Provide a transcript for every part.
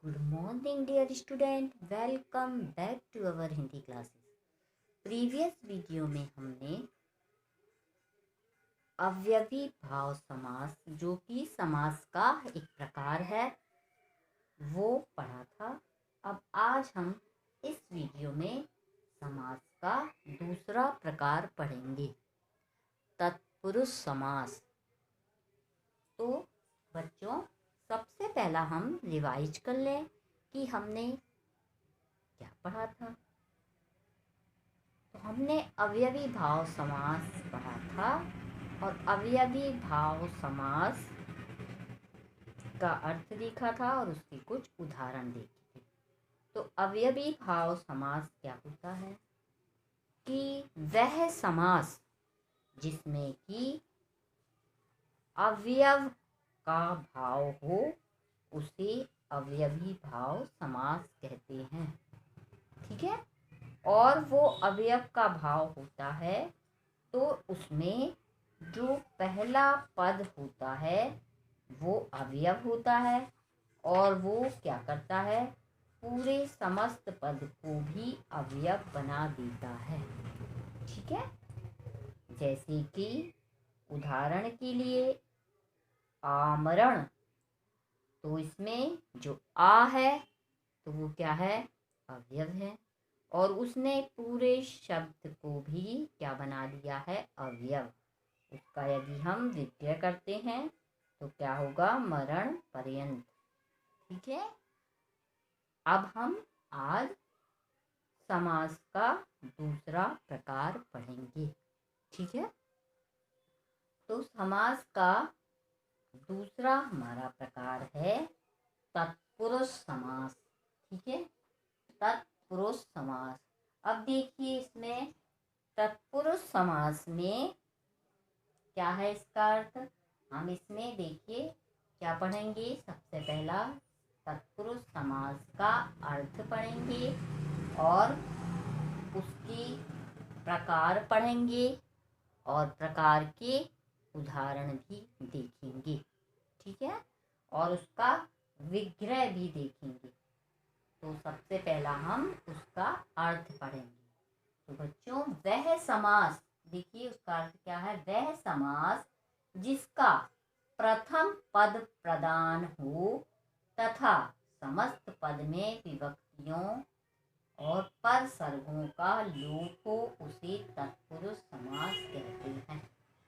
Good morning, dear student. Welcome back to our Hindi classes. Previous video में हमने अवयवी भाव समास, जो कि समास का एक प्रकार है, वो पढ़ा था। अब आज हम इस वीडियो में समास का दूसरा प्रकार पढ़ेंगे, तत्पुरुष समास। तो बच्चों, सबसे पहला हम रिवाइज कर लें कि हमने क्या पढ़ा था। तो हमने अवयवी भाव समास पढ़ा था और अवयवी भाव समास का अर्थ देखा था और उसके कुछ उदाहरण देखे थे। तो अवयवी भाव समास क्या होता है कि वह समास जिसमें कि अवयव का भाव हो उसे अवयवी भाव समास कहते हैं। ठीक है। और वो अवयव का भाव होता है तो उसमें जो पहला पद होता है वो अवयव होता है और वो क्या करता है, पूरे समस्त पद को भी अवयव बना देता है। ठीक है। जैसे कि उदाहरण के लिए आमरण, तो इसमें जो आ है तो वो क्या है, अवयव है, और उसने पूरे शब्द को भी क्या बना दिया है, अवयव। उसका यदि हम विग्रह करते हैं तो क्या होगा, मरण पर्यंत। ठीक है। अब हम आज समास का दूसरा प्रकार पढ़ेंगे। ठीक है। तो समास का दूसरा हमारा प्रकार है तत्पुरुष समास। ठीक है। तत्पुरुष समास। अब देखिए, इसमें तत्पुरुष समास में क्या है इसका अर्थ, हम इसमें देखिए क्या पढ़ेंगे। सबसे पहला तत्पुरुष समास का अर्थ पढ़ेंगे और उसके प्रकार पढ़ेंगे और प्रकार के उदाहरण भी देखेंगे। ठीक है। और उसका विग्रह भी देखेंगे। तो सबसे पहला हम उसका अर्थ पढ़ेंगे। तो बच्चों, वह समास, देखिए उसका अर्थ क्या है, वह समास जिसका प्रथम पद प्रधान हो तथा समस्त पद में विभक्तियों और परसर्गों का लोप हो उसे तत्पुरुष समास कहते हैं।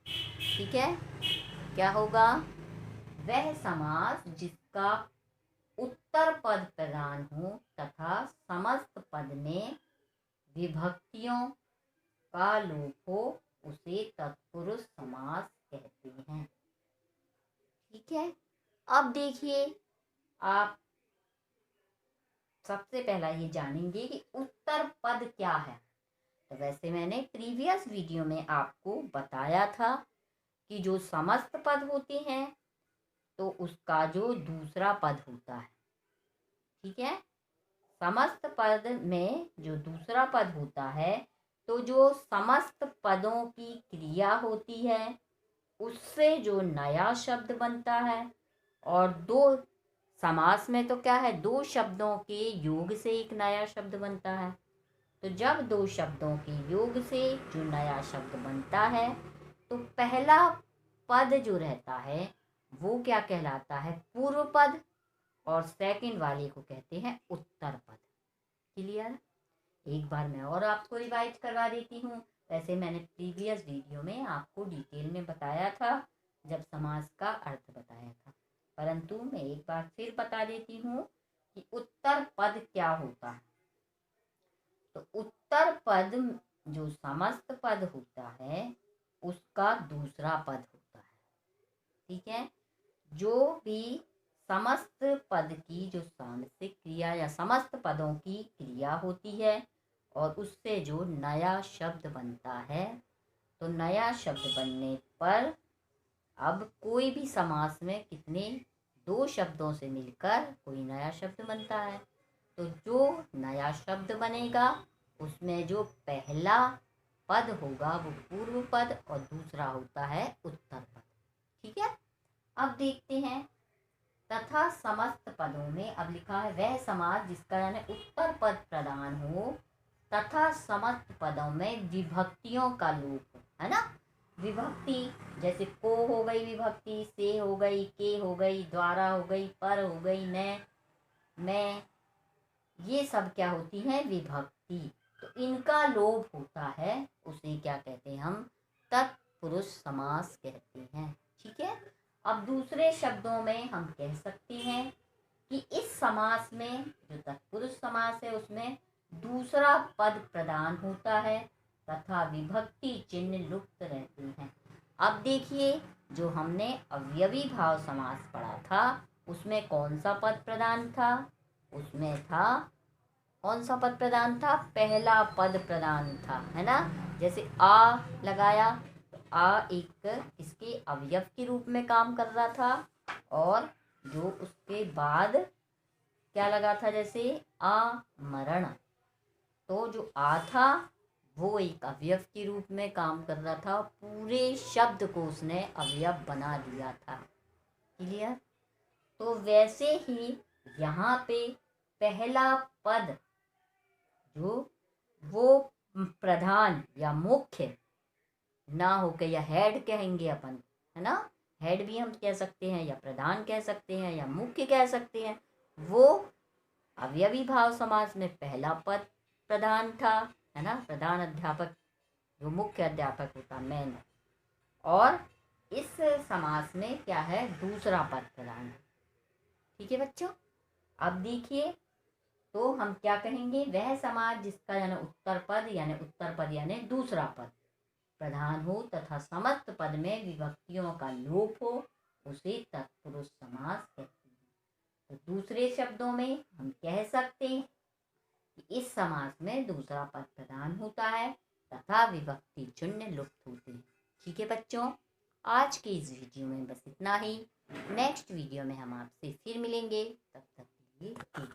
ठीक है। क्या होगा, वह समास जिसका उत्तर पद प्रधान हो तथा समस्त पद में विभक्तियों का लोप हो उसे तत्पुरुष समास कहते हैं। ठीक है। अब देखिए, आप सबसे पहला ये जानेंगे कि उत्तर पद क्या है। तो वैसे मैंने प्रीवियस वीडियो में आपको बताया था कि जो समस्त पद होते हैं तो उसका जो दूसरा पद होता है, ठीक है, समस्त पद में जो दूसरा पद होता है, तो जो समस्त पदों की क्रिया होती है उससे जो नया शब्द बनता है, और दो समास में तो क्या है, दो शब्दों के योग से एक नया शब्द बनता है। तो जब दो शब्दों के योग से जो नया शब्द बनता है तो पहला पद जो रहता है वो क्या कहलाता है, पूर्व पद, और सेकंड वाले को कहते हैं उत्तर पद। क्लियर। एक बार मैं और आपको रिवाइज करवा देती हूँ। वैसे मैंने प्रीवियस वीडियो में आपको डिटेल में बताया था जब समास का अर्थ बताया था, परंतु मैं एक बार फिर बता देती हूँ कि उत्तर पद क्या होता है। तो उत्तर पद जो समस्त पद होता है उसका दूसरा पद होता है। ठीक है। जो भी समस्त पद की जो सामसिक क्रिया या समस्त पदों की क्रिया होती है और उससे जो नया शब्द बनता है, तो नया शब्द बनने पर अब कोई भी समास में कितने, दो शब्दों से मिलकर कोई नया शब्द बनता है। तो जो नया शब्द बनेगा उसमें जो पहला पद होगा वो पूर्व पद और दूसरा होता है उत्तर पद। ठीक है। अब देखते हैं तथा समस्त पदों में, अब लिखा है वह समास जिसका यानी उत्तर पद प्रधान हो तथा समस्त पदों में विभक्तियों का लोप हो, है ना। विभक्ति जैसे को हो गई विभक्ति, से हो गई, के हो गई, द्वारा हो गई, पर हो गई, ने, मैं, ये सब क्या होती है विभक्ति। तो इनका लोप होता है, उसे क्या कहते हैं हम, तत्पुरुष समास कहते हैं। ठीक है। अब दूसरे शब्दों में हम कह सकते हैं कि इस समास में जो तत्पुरुष समास है उसमें दूसरा पद प्रधान होता है तथा विभक्ति चिन्ह लुप्त रहती हैं। अब देखिए, जो हमने अवयवी भाव समास पढ़ा था उसमें कौन सा पद प्रधान था, उसमें था, कौन सा पद प्रधान था, पहला पद प्रधान था, है ना। जैसे आ लगाया तो आ एक इसके अवयव के रूप में काम कर रहा था, और जो उसके बाद क्या लगा था, जैसे आमरण, तो जो आ था वो एक अवयव के रूप में काम कर रहा था, पूरे शब्द को उसने अवयव बना दिया था। क्लियर। तो वैसे ही यहाँ पे पहला पद जो वो प्रधान या मुख्य ना होके, या हेड कहेंगे अपन, है ना, हेड भी हम कह सकते हैं, या प्रधान कह सकते हैं, या मुख्य कह सकते हैं, वो अवयवी भाव समास में पहला पद प्रधान था, है ना, प्रधान अध्यापक जो मुख्य अध्यापक होता मेन, और इस समास में क्या है, दूसरा पद प्रधान है। ठीक है बच्चों। अब देखिए, तो हम क्या कहेंगे, वह समास जिसका यानी उत्तर पद यानी दूसरा पद प्रधान हो तथा समस्त पद में विभक्तियों का लोप हो उसे तत्पुरुष समास कहते हैं। तो दूसरे शब्दों में हम कह सकते हैं कि इस समास में दूसरा पद प्रधान होता है तथा विभक्ति चिन्ह लुप्त होते हैं। ठीक है बच्चों, आज के इस वीडियो में बस इतना ही। नेक्स्ट वीडियो में हम आपसे फिर मिलेंगे, तब तक के लिए ठीक।